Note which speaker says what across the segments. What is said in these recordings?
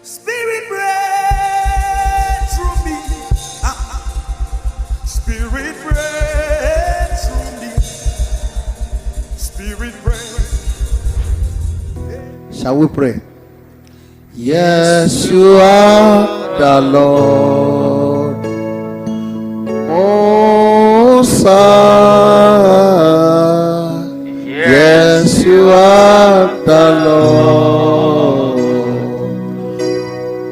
Speaker 1: Spirit breathe through me. Spirit breathe through me. Spirit breathe.
Speaker 2: Shall we pray? Yes, you are the Lord, Most High. Yes, you are the Lord,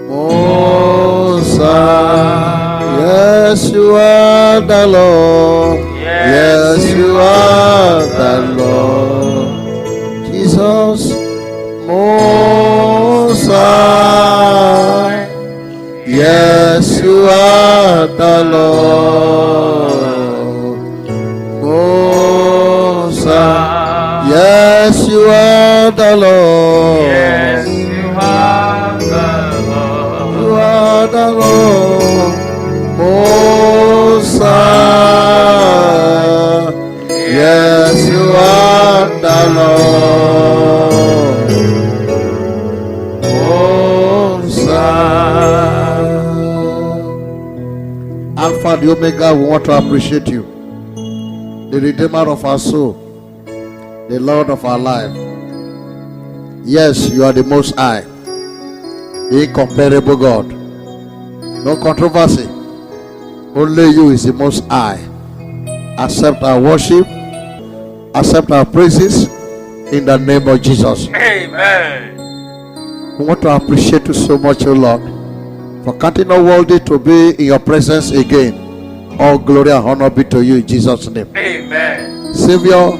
Speaker 2: Most High. Yes, you are the Lord. Yes, you are the Lord, Jesus, Most High. Yes, you are the Lord, Most High. Yes, you are the Lord.
Speaker 3: Yes, you are the Lord.
Speaker 2: You are the Lord, Most High. Yes, you are the Lord, Most High. Alpha, the Omega, we want to appreciate you, the Redeemer of our soul, the Lord of our life. Yes, you are the Most High, the incomparable God. No controversy. Only you is the Most High. Accept our worship, accept our praises in the name of Jesus.
Speaker 3: Amen.
Speaker 2: We want to appreciate you so much, O Lord, for counting us worthy to be in your presence again. All glory and honor be to you in Jesus' name.
Speaker 3: Amen.
Speaker 2: Savior,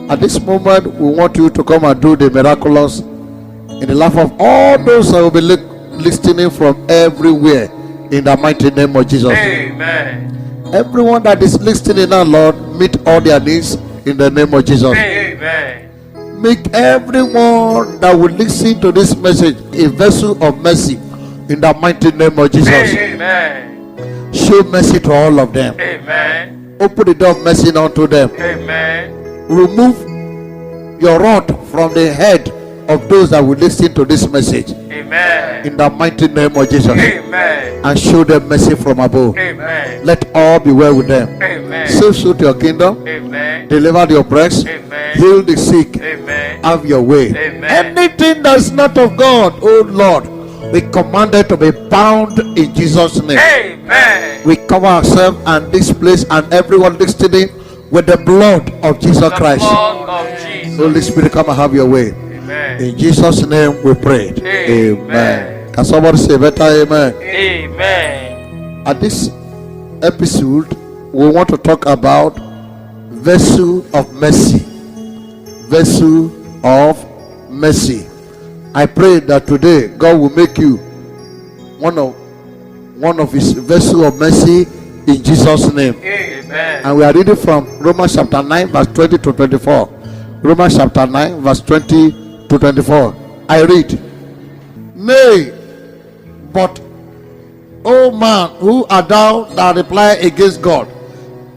Speaker 2: at this moment, we want you to come and do the miraculous in the life of all those that will be listening from everywhere in the mighty name of Jesus.
Speaker 3: Amen.
Speaker 2: Everyone that is listening now, Lord, meet all their needs in the name of Jesus.
Speaker 3: Amen.
Speaker 2: Make everyone that will listen to this message a vessel of mercy in the mighty name of Jesus.
Speaker 3: Amen.
Speaker 2: Show mercy to all of them.
Speaker 3: Amen.
Speaker 2: Open the door of mercy unto them.
Speaker 3: Amen.
Speaker 2: Remove your rod from the head of those that will listen to this message
Speaker 3: Amen.
Speaker 2: in the mighty name of Jesus,
Speaker 3: Amen.
Speaker 2: and show them mercy from above.
Speaker 3: Amen.
Speaker 2: Let all be well with them.
Speaker 3: Amen.
Speaker 2: Save soul to your kingdom.
Speaker 3: Amen.
Speaker 2: Deliver the oppressed.
Speaker 3: Amen.
Speaker 2: Heal the sick.
Speaker 3: Amen.
Speaker 2: Have your way.
Speaker 3: Amen.
Speaker 2: Anything that is not of God, oh Lord, we command it to be bound in Jesus' name.
Speaker 3: Amen.
Speaker 2: We cover ourselves and this place and everyone listening with the blood of Jesus
Speaker 3: The
Speaker 2: Christ.
Speaker 3: blood of Jesus.
Speaker 2: Holy Spirit, come and have your way.
Speaker 3: Amen.
Speaker 2: In Jesus' name we prayed.
Speaker 3: Amen.
Speaker 2: Can somebody say better amen?
Speaker 3: Amen.
Speaker 2: At this episode, we want to talk about vessel of mercy. Vessel of mercy. I pray that today God will make you one of his vessel of mercy in Jesus' name.
Speaker 3: Amen.
Speaker 2: And we are reading from Romans chapter 9 verse 20 to 24. Romans chapter 9 verse 20 to 24. I read, Nay, but, O man, who art thou that reply against God?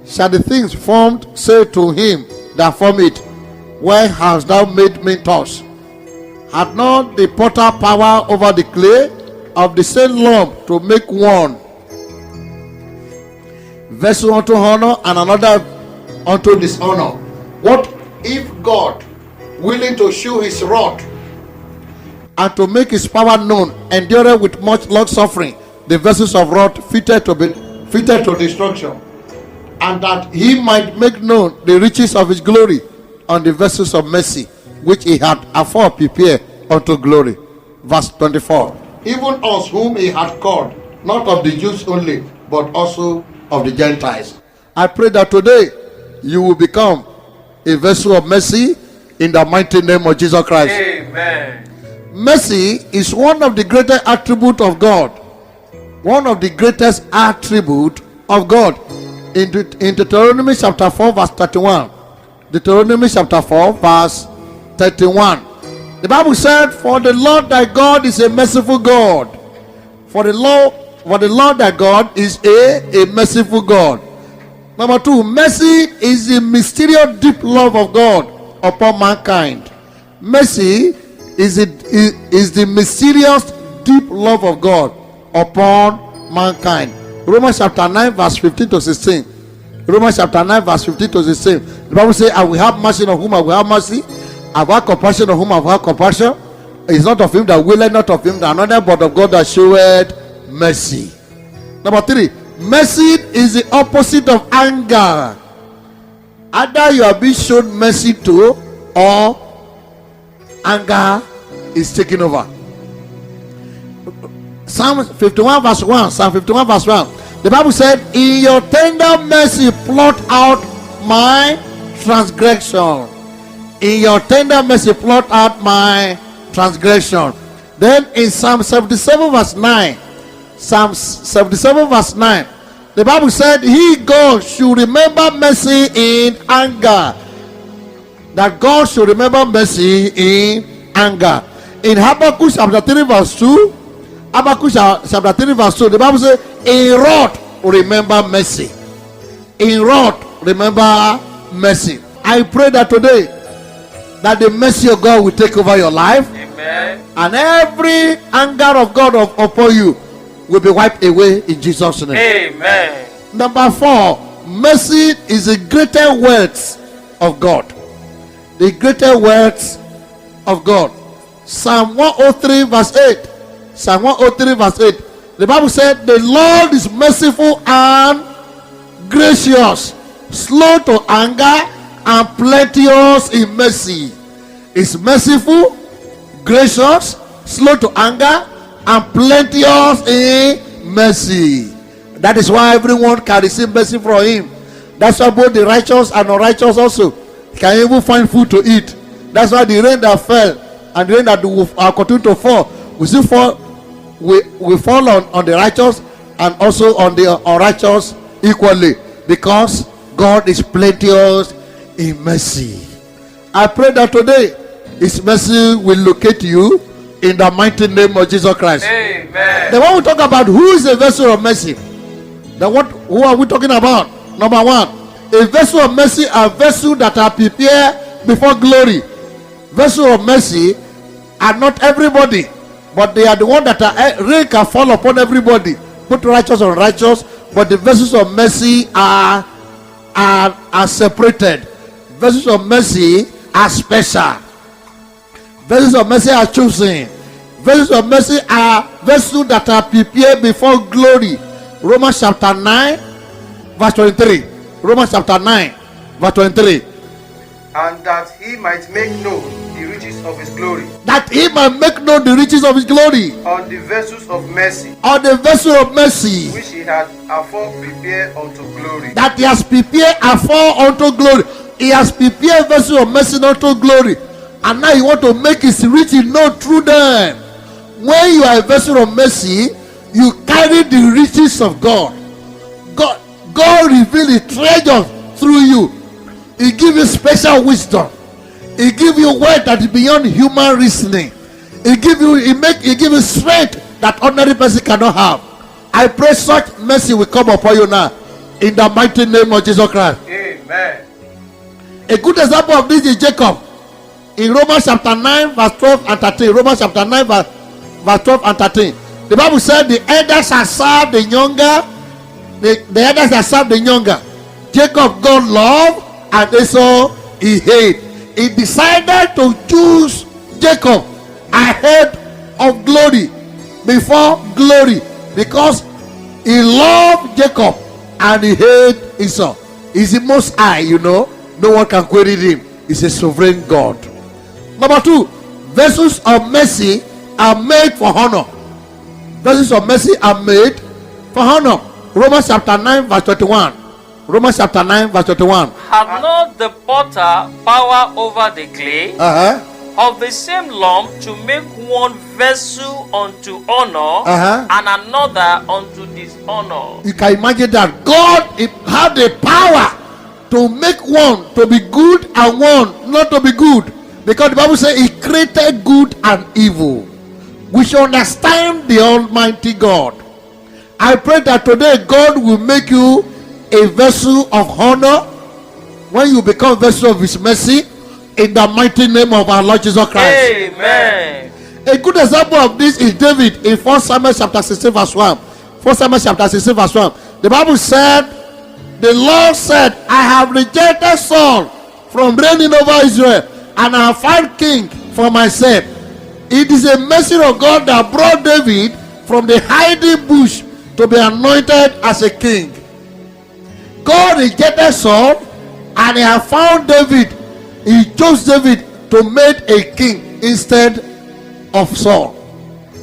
Speaker 2: Shall the things formed say to him that formed it, Why hast thou made me thus? Had not the potter power over the clay of the same lump to make one vessel unto honor and another unto dishonor? What if God, willing to shew his rod and to make his power known, endureth with much long suffering the vessels of wrath fitted to destruction, and that he might make known the riches of his glory on the vessels of mercy, which he had afore prepared unto glory. Verse 24. Even us whom he had called, not of the Jews only, but also of the Gentiles. I pray that today you will become a vessel of mercy in the mighty name of Jesus Christ.
Speaker 3: Amen.
Speaker 2: Mercy is one of the greatest attributes of God. One of the greatest attributes of God. In Deuteronomy chapter 4 verse 31. Deuteronomy chapter 4 verse 31. The Bible said, For the Lord thy God is a merciful God. For the Lord thy God is a merciful God. Number 2, mercy is the mysterious deep love of God upon mankind. Mercy is the mysterious deep love of God upon mankind. Romans chapter 9 verse 15 to 16. Romans chapter 9 verse 15 to 16. The Bible says, I will have mercy on whom I will have mercy. I will have compassion on whom I will have compassion. It's not of him that willeth, not of him that another, but of God that showeth mercy. Number 3, mercy is the opposite of anger. Either you are being shown mercy to, or anger is taking over. Psalm 51 verse 1. Psalm 51 verse 1. The Bible said, in your tender mercy blot out my transgression. In your tender mercy blot out my transgression. Then in Psalm 77 verse 9. Psalm 77 verse 9. The Bible said, he, God, should remember mercy in anger. That God should remember mercy in anger. In Habakkuk chapter 3 verse 2. Habakkuk chapter 3 verse 2. The Bible says, in wrath remember mercy. In wrath remember mercy. I pray that today, that the mercy of God will take over your life.
Speaker 3: Amen.
Speaker 2: And every anger of God upon you will be wiped away in Jesus' name.
Speaker 3: Amen.
Speaker 2: Number 4, mercy is the greater wealth of God. The greater wealth of God. Psalm 103 verse 8. Psalm 103 verse 8. The Bible said, the Lord is merciful and gracious, slow to anger, and plenteous in mercy. Is merciful, gracious, slow to anger, and plenteous in mercy. That is why everyone can receive mercy from him. That's why both the righteous and unrighteous also can even find food to eat. That's why the rain that fell and the rain that will continue to fall, we still fall, we fall on the righteous and also on the unrighteous equally, because God is plenteous in mercy. I pray that today his mercy will locate you in the mighty name of Jesus Christ.
Speaker 3: Amen.
Speaker 2: Then when we talk about who is a vessel of mercy, then who are we talking about? Number 1, a vessel of mercy, a vessel that are prepared before glory. Vessel of mercy are not everybody, but they are the one that are rain can fall upon everybody, both righteous and unrighteous. But the vessels of mercy are separated. Vessels of mercy are special. Vessels of mercy are chosen. Vessels of mercy are vessels that are prepared before glory. Romans chapter 9 verse 23. Romans chapter 9 verse 23.
Speaker 4: And that he might make known the riches of his glory
Speaker 2: That he might make known the riches of his glory
Speaker 4: on the vessels of mercy,
Speaker 2: on the vessel of mercy,
Speaker 4: which he had afore prepared unto glory.
Speaker 2: that he has prepared afore unto glory. He has prepared vessel of mercy unto glory, and now he want to make his riches known through them. When you are a vessel of mercy, you carry the riches of God. God reveal his treasure through you. He give you special wisdom. He give you word that is beyond human reasoning. He give you strength that ordinary person cannot have. I pray such mercy will come upon you now, in the mighty name of Jesus Christ.
Speaker 3: Amen.
Speaker 2: A good example of this is Jacob. In Romans chapter 9 verse 12 and 13. Romans chapter 9 verse 12 and 13. The Bible said, the elders shall serve the younger. The elders shall serve the younger. Jacob God loved, and Esau he hate. He decided to choose Jacob ahead of glory, before glory, because he loved Jacob and he hate Esau. He's the most high, you know. No one can query him. He's a sovereign God. Number 2, vessels of mercy are made for honor. Vessels of mercy are made for honor. Romans chapter 9 verse 21. Romans chapter 9 verse 21.
Speaker 3: Have not the potter power over the clay of the same lump to make one vessel unto honor and another unto dishonor?
Speaker 2: You can imagine that God had the power to make one to be good and one not to be good, because the Bible says he created good and evil. We should understand the Almighty God. I pray that today God will make you a vessel of honor when you become a vessel of his mercy, in the mighty name of our Lord Jesus Christ.
Speaker 3: Amen.
Speaker 2: A good example of this is David in 1 Samuel chapter 16 verse 1. 1 Samuel chapter 16 verse 1. The Bible said, the Lord said, I have rejected Saul from reigning over Israel, and I have found king for myself. It is a mercy of God that brought David from the hiding bush to be anointed as a king. God rejected Saul, and he had found David. He chose David to make a king instead of Saul.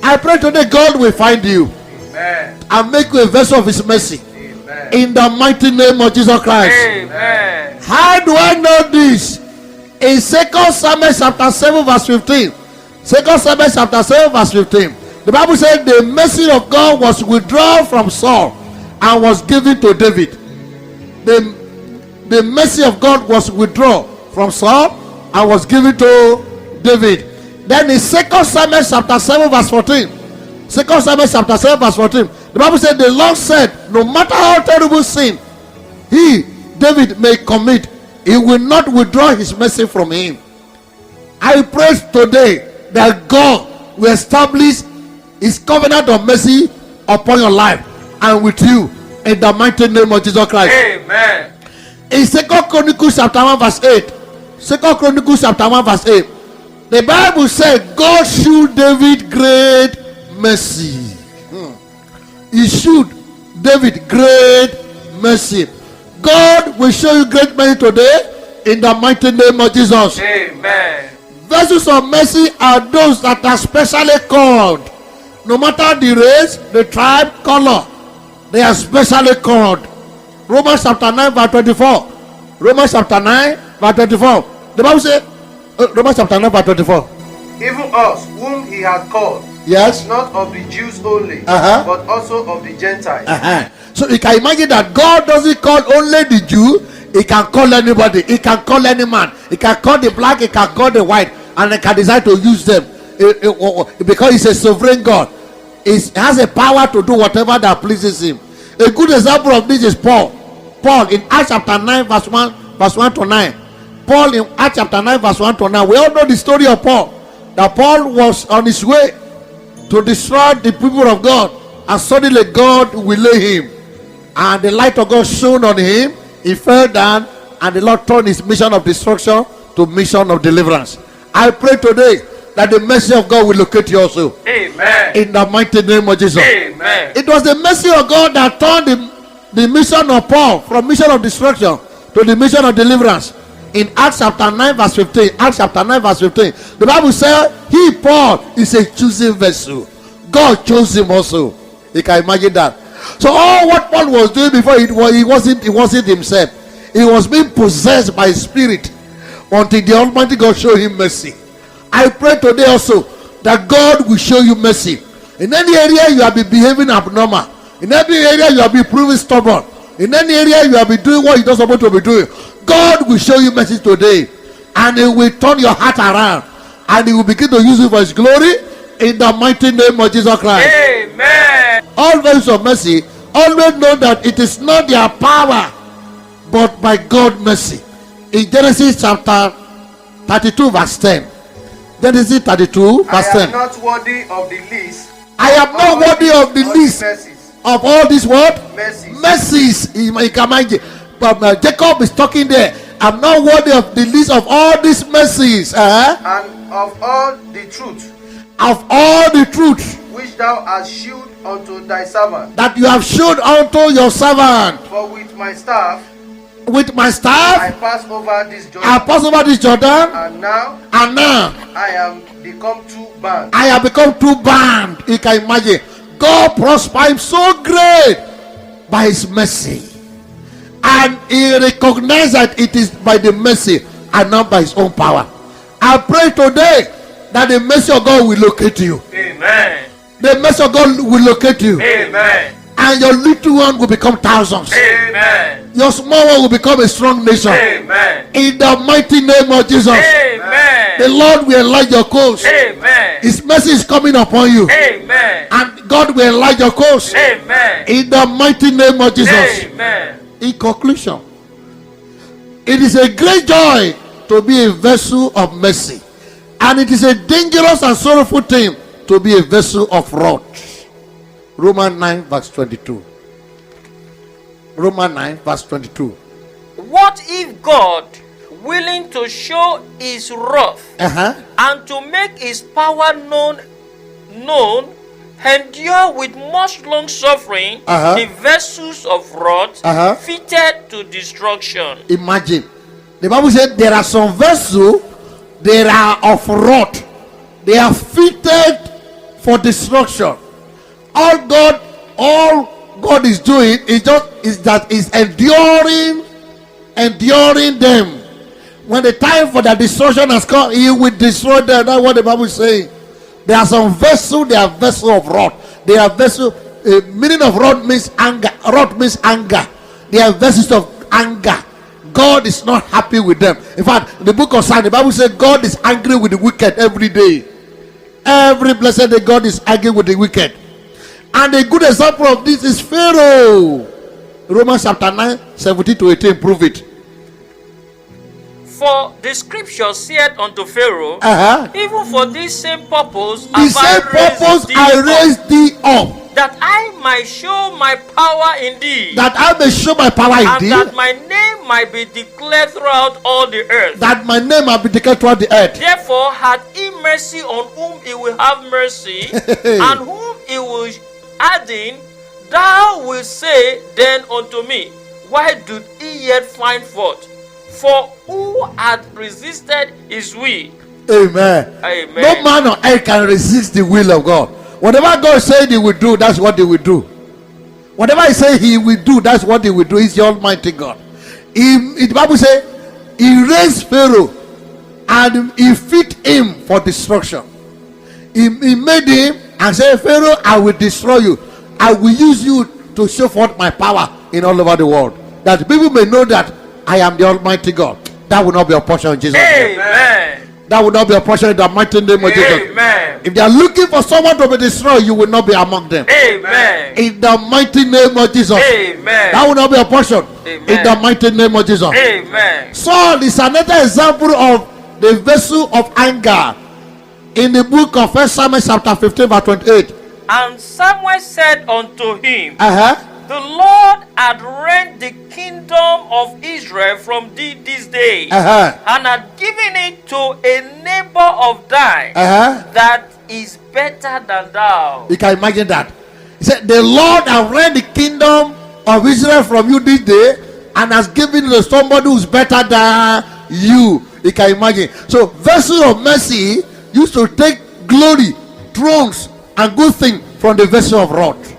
Speaker 2: I pray today God will find you.
Speaker 4: Amen.
Speaker 2: And make you a vessel of his mercy.
Speaker 4: Amen.
Speaker 2: In the mighty name of Jesus Christ.
Speaker 3: Amen.
Speaker 2: How do I know this? In 2 Samuel chapter 7 verse 15. 2 Samuel chapter 7 verse 15. The Bible said the mercy of God was withdrawn from Saul and was given to David. The mercy of God was withdrawn from Saul and was given to David. Then in 2 Samuel chapter 7 verse 14. 2 Samuel chapter 7 verse 14. The Bible said the Lord said, no matter how terrible sin he, David, may commit, he will not withdraw his mercy from him. I pray today that God will establish his covenant of mercy upon your life and with you in the mighty name of Jesus Christ.
Speaker 3: Amen.
Speaker 2: In 2 Chronicles chapter 1 verse 8. 2 Chronicles chapter 1 verse 8. The Bible said God showed David great mercy. He showed David great mercy. God will show you great mercy today in the mighty name of Jesus.
Speaker 3: Amen.
Speaker 2: Vessels of mercy are those that are specially called. No matter the race, the tribe, color, they are specially called. Romans chapter 9 verse 24. Romans chapter 9 verse 24. The Bible says, Romans chapter 9 verse 24.
Speaker 4: Even us, whom he had called,
Speaker 2: Yes.
Speaker 4: not of the Jews only, but also of the Gentiles.
Speaker 2: So you can imagine that God doesn't call only the Jew. He can call anybody. He can call any man. He can call the black. He can call the white, and he can decide to use them because he's a sovereign God. He has a power to do whatever that pleases him. A good example of this is Paul. Paul in Acts chapter 9 verse 1 to 9. Paul in Acts chapter 9 verse 1 to 9. We all know the story of Paul. That Paul was on his way to destroy the people of God, and suddenly God will lay him, and the light of God shone on him. He fell down, and the Lord turned his mission of destruction to mission of deliverance. I pray today that the mercy of God will locate you also.
Speaker 3: Amen.
Speaker 2: In the mighty name of Jesus.
Speaker 3: Amen.
Speaker 2: It was the mercy of God that turned the mission of Paul from mission of destruction to the mission of deliverance. In Acts chapter 9 verse 15. Acts chapter 9 verse 15. The Bible says he, Paul, is a chosen vessel. God chose him also. You can imagine that. So all what Paul was doing before, he wasn't himself. He was being possessed by spirit until the Almighty God showed him mercy. I pray today also that God will show you mercy. In any area you have been behaving abnormal, in any area you have been proving stubborn, in any area you have been doing what you're not supposed to be doing, God will show you mercy today, and he will turn your heart around, and he will begin to use it for his glory in the mighty name of Jesus Christ.
Speaker 3: Amen.
Speaker 2: All vessels of mercy always know that it is not their power but by God's mercy. In Genesis chapter 32 verse 10. Genesis 32 verse
Speaker 4: I
Speaker 2: 10.
Speaker 4: am not worthy of the least.
Speaker 2: I am not worthy of the least
Speaker 4: Mercies.
Speaker 2: of all these what?
Speaker 4: Mercies.
Speaker 2: Mercies. You can imagine. But Jacob is talking there. I'm not worthy of the least of all these mercies.
Speaker 4: And of all the truth
Speaker 2: Of all the truth
Speaker 4: which thou hast shewed unto thy servant.
Speaker 2: that you have showed unto your servant.
Speaker 4: For with my staff
Speaker 2: With my
Speaker 4: I
Speaker 2: staff,
Speaker 4: pass over this Jordan.
Speaker 2: I pass over this Jordan,
Speaker 4: And now
Speaker 2: and now
Speaker 4: I am become too bad.
Speaker 2: I have become too bad. You can imagine. God prospered him so great by his mercy. And he recognized that it is by the mercy and not by his own power. I pray today that the mercy of God will locate you.
Speaker 3: Amen.
Speaker 2: The mercy of God will locate you.
Speaker 3: Amen.
Speaker 2: And your little one will become thousands.
Speaker 3: Amen.
Speaker 2: Your small one will become a strong nation.
Speaker 3: Amen.
Speaker 2: In the mighty name of Jesus.
Speaker 3: Amen.
Speaker 2: The Lord will enlarge your coast.
Speaker 3: Amen.
Speaker 2: His mercy is coming upon you.
Speaker 3: Amen.
Speaker 2: And God will enlarge your coast.
Speaker 3: Amen.
Speaker 2: In the mighty name of Jesus.
Speaker 3: Amen.
Speaker 2: In conclusion, it is a great joy to be a vessel of mercy. And it is a dangerous and sorrowful thing to be a vessel of wrath. Romans 9 verse 22. Romans 9 verse 22.
Speaker 3: What if God, willing to show his wrath and to make his power known, endure with much long suffering the vessels of wrath fitted to destruction?
Speaker 2: Imagine. The Bible said there are some vessels, they are of wrath. They are fitted for destruction. All God is doing is enduring them. When the time for the destruction has come, he will destroy them. That's what the Bible is saying. There are some vessels, they are vessels of wrath. They are vessels, meaning of wrath means anger. Wrath means anger. They are vessels of anger. God is not happy with them. In fact, the book of Psalms, the Bible says God is angry with the wicked every day. Every blessed day, God is angry with the wicked. And a good example of this is Pharaoh. Romans chapter 9, 17 to 18, prove it.
Speaker 3: For the scripture said unto Pharaoh, even for this same purpose
Speaker 2: I raised thee up,
Speaker 3: that I might show my power in thee,
Speaker 2: that I may show my power in thee,
Speaker 3: and that my name might be declared throughout all the earth.
Speaker 2: That my name might be declared throughout the earth.
Speaker 3: Therefore had he mercy on whom he will have mercy, and whom he will adding, thou wilt say then unto me, why do he yet find fault? For who had resisted his will?
Speaker 2: Amen.
Speaker 3: Amen.
Speaker 2: No man on earth can resist the will of God. Whatever God said he will do, that's what he will do. Whatever he said he will do, that's what he will do. He's the Almighty God. The Bible says he raised Pharaoh and he fit him for destruction. He made him and said, Pharaoh, I will destroy you. I will use you to show forth my power in all over the world, that people may know that I am the Almighty God. That will not be a portion of Jesus.
Speaker 3: Amen.
Speaker 2: That will not be a portion in the mighty name of Jesus.
Speaker 3: Amen.
Speaker 2: If they are looking for someone to be destroyed, you will not be among them.
Speaker 3: Amen.
Speaker 2: In the mighty name of Jesus.
Speaker 3: Amen.
Speaker 2: That will not be a portion.
Speaker 3: Amen.
Speaker 2: In the mighty name of Jesus.
Speaker 3: Amen.
Speaker 2: Saul is another example of the vessel of anger. In the book of 1 Samuel chapter 15 verse 28.
Speaker 3: And Samuel said unto him, the Lord had rent the kingdom of Israel from thee this day, and had given it to a neighbor of thine that is better than thou.
Speaker 2: You can imagine that. He said, the Lord has rent the kingdom of Israel from you this day, and has given it to somebody who's better than you. You can imagine. So vessel of mercy used to take glory, thrones, and good things from the vessel of wrath.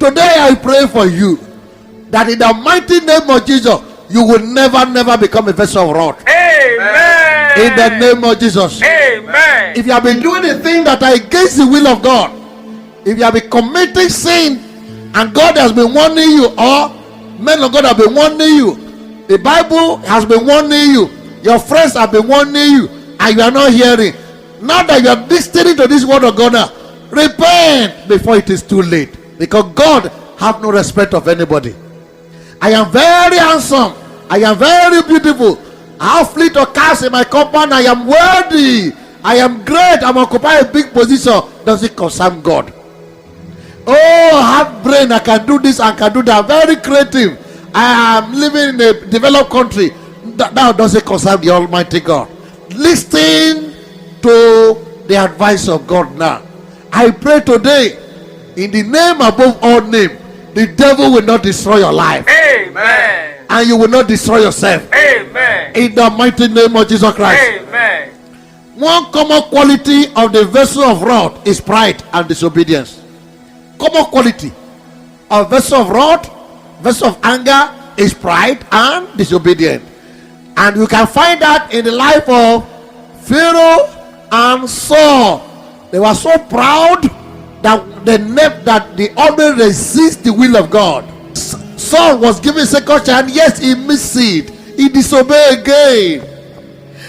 Speaker 2: Today I pray for you that in the mighty name of Jesus, you will never become a vessel of wrath.
Speaker 3: Amen.
Speaker 2: In the name of Jesus.
Speaker 3: Amen.
Speaker 2: If you have been doing the things that are against the will of God, if you have been committing sin and God has been warning you, or men of God have been warning you, the Bible has been warning you, your friends have been warning you, and you are not hearing. Now that you are listening to this word of God now, repent before it is too late, because God have no respect of anybody. I am very handsome, I am very beautiful, I have fleet of cars in my compound, I am worthy, I am great, I'm occupying a big position. Does it concern God? Oh, I have brain, I can do this, I can do that, very creative, I am living in a developed country. Now does it concern the Almighty God? Listen to the advice of God now. I pray today, in the name above all names, the devil will not destroy your life.
Speaker 3: Amen.
Speaker 2: And you will not destroy yourself.
Speaker 3: Amen.
Speaker 2: In the mighty name of Jesus Christ.
Speaker 3: Amen.
Speaker 2: One common quality of the vessel of wrath is pride and disobedience. Common quality of vessel of wrath, vessel of anger, is pride and disobedience. And you can find that in the life of Pharaoh and Saul. They were so proud that they always resist the will of God. Saul was given second chance. Yes, he missed it. He disobeyed again,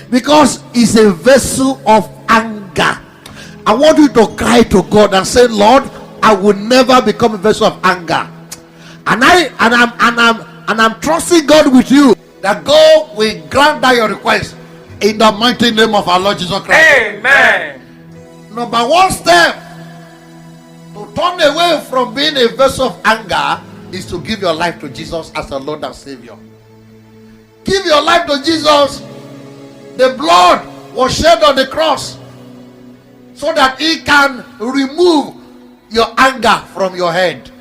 Speaker 2: because he's a vessel of anger. I want you to cry to God and say, Lord, I will never become a vessel of anger. And I'm trusting God with you, that God will grant that your request. in the mighty name of our Lord Jesus Christ.
Speaker 3: Amen.
Speaker 2: Number one step to turn away from being a vessel of anger is to give your life to Jesus as the Lord and Savior. Give your life to Jesus. The blood was shed on the cross so that He can remove your anger from your head.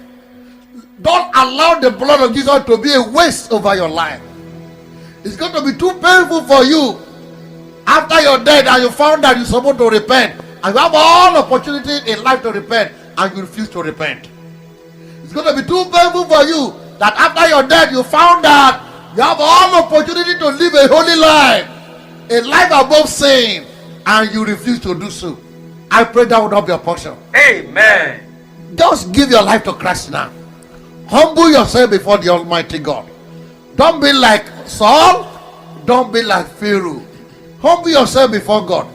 Speaker 2: Don't allow the blood of Jesus to be a waste over your life. It's going to be too painful for you after you're dead and you found that you're supposed to repent, and you have all opportunity in life to repent and you refuse to repent. It's going to be too painful for you that after you're dead you found that you have all opportunity to live a holy life, a life above sin, and you refuse to do so. I pray that will not be a portion.
Speaker 3: Amen.
Speaker 2: Just give your life to Christ now. Humble yourself before the Almighty God. Don't be like Saul. Don't be like Pharaoh. Humble yourself before God.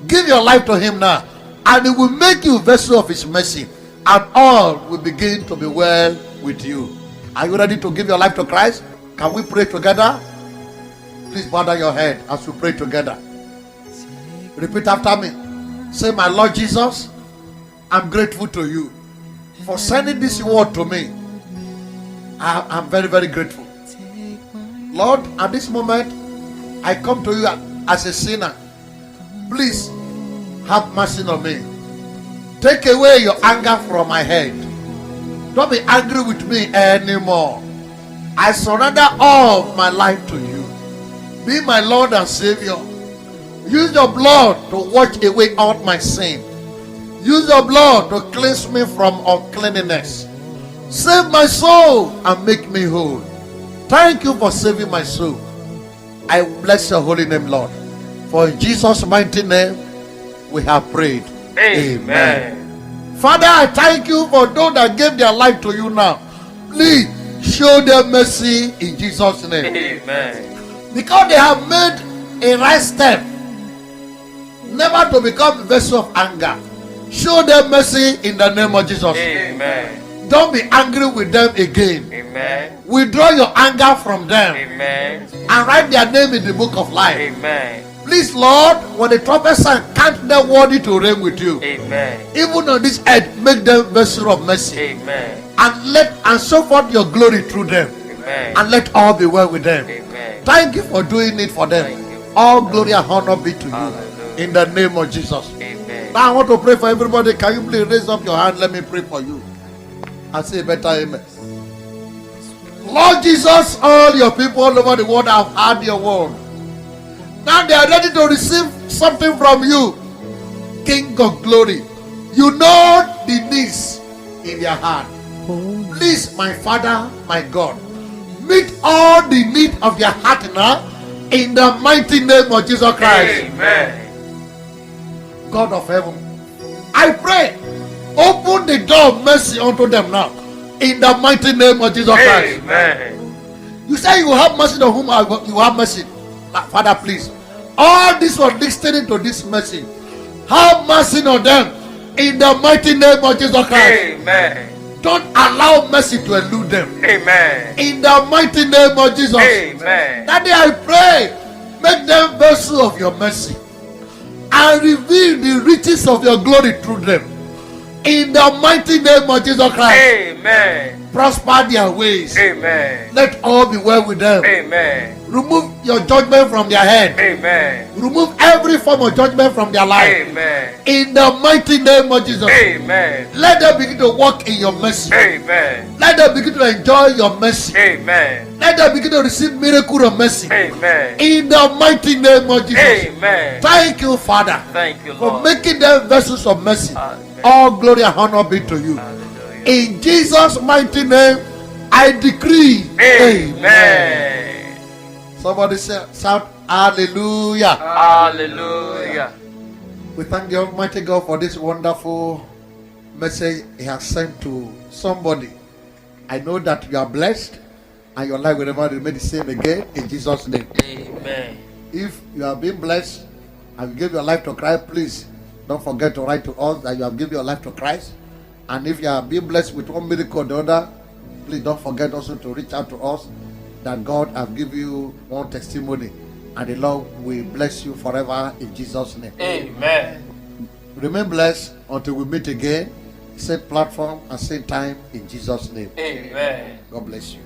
Speaker 2: Give your life to Him now, and He will make you a vessel of His mercy, and all will begin to be well with you. Are you ready to give your life to Christ? Can we pray together? Please bow down your head as we pray together. Repeat after me. Say, my Lord Jesus, I'm grateful to you for sending this word to me. I'm very, very grateful. Lord, at this moment, I come to you as a sinner. Please have mercy on me. Take away your anger from my head. Don't be angry with me anymore. I surrender all of my life to you. Be my Lord and Savior. Use your blood to wash away all my sin. Use your blood to cleanse me from uncleanness. Save my soul and make me whole. Thank you for saving my soul. I bless your holy name, Lord. For in Jesus' mighty name we have prayed.
Speaker 3: Amen.
Speaker 2: Father, I thank you for those that gave their life to you now. Please show them mercy in Jesus' name.
Speaker 3: Amen.
Speaker 2: Because they have made a right step, never to become a vessel of anger. Show them mercy in the name of Jesus.
Speaker 3: Amen.
Speaker 2: Don't be angry with them again.
Speaker 3: Amen.
Speaker 2: Withdraw your anger from them.
Speaker 3: Amen.
Speaker 2: And write their name in the book of life.
Speaker 3: Amen.
Speaker 2: Please, Lord, when the trumpet sound, count them worthy to reign with you.
Speaker 3: Amen.
Speaker 2: Even on this earth, make them vessel of mercy.
Speaker 3: Amen.
Speaker 2: And show forth your glory through them.
Speaker 3: Amen.
Speaker 2: And let all be well with them.
Speaker 3: Amen.
Speaker 2: Thank you for doing it for them.
Speaker 3: Thank you.
Speaker 2: All glory and honor be to you.
Speaker 3: Hallelujah.
Speaker 2: In the name of Jesus.
Speaker 3: Amen.
Speaker 2: Now I want to pray for everybody. Can you please raise up your hand? Let me pray for you. And say a better amen. Lord Jesus, all your people all over the world have heard your word. Now they are ready to receive something from you, King of glory. You know the needs in their heart. Please, my Father, my God, meet all the need of their heart now in the mighty name of Jesus Christ.
Speaker 3: Amen.
Speaker 2: God of heaven, I pray, open the door of mercy unto them now in the mighty name of Jesus Christ.
Speaker 3: Amen.
Speaker 2: You say you will have mercy on whom you have mercy. Father, please, all this one listening to this mercy, have mercy on them in the mighty name of Jesus Christ.
Speaker 3: Amen.
Speaker 2: Don't allow mercy to elude them
Speaker 3: Amen.
Speaker 2: in the mighty name of Jesus.
Speaker 3: Amen.
Speaker 2: Daddy, I pray, make them vessels of your mercy and reveal the riches of your glory through them in the mighty name of Jesus Christ.
Speaker 3: Amen.
Speaker 2: Prosper their ways.
Speaker 3: Amen.
Speaker 2: Let all be well with them.
Speaker 3: Amen.
Speaker 2: Remove your judgment from their head.
Speaker 3: Amen.
Speaker 2: Remove every form of judgment from their life.
Speaker 3: Amen.
Speaker 2: In the mighty name of Jesus.
Speaker 3: Amen.
Speaker 2: Let them begin to walk in your mercy.
Speaker 3: Amen.
Speaker 2: Let them begin to enjoy your mercy.
Speaker 3: Amen.
Speaker 2: Let them begin to receive miracle of mercy.
Speaker 3: Amen.
Speaker 2: In the mighty name of Jesus.
Speaker 3: Amen.
Speaker 2: Thank you, Father,
Speaker 3: Thank you,
Speaker 2: for
Speaker 3: Lord.
Speaker 2: making them vessels of mercy.
Speaker 3: Amen.
Speaker 2: All glory and honor be to you.
Speaker 3: Hallelujah.
Speaker 2: In Jesus' mighty name, I decree.
Speaker 3: Amen.
Speaker 2: Somebody shout hallelujah.
Speaker 3: Hallelujah.
Speaker 2: We thank the Almighty God for this wonderful message He has sent to somebody. I know that you are blessed and your life will never remain the same again in Jesus' name.
Speaker 3: Amen.
Speaker 2: If you have been blessed and you give your life to Christ, please don't forget to write to us that you have given your life to Christ. And if you have been blessed with one miracle or the other, please don't forget also to reach out to us that God have given you one testimony And the Lord will bless you forever in Jesus' name.
Speaker 3: Amen.
Speaker 2: Remain blessed until we meet again. Same platform and same time in Jesus' name.
Speaker 3: Amen.
Speaker 2: God bless you.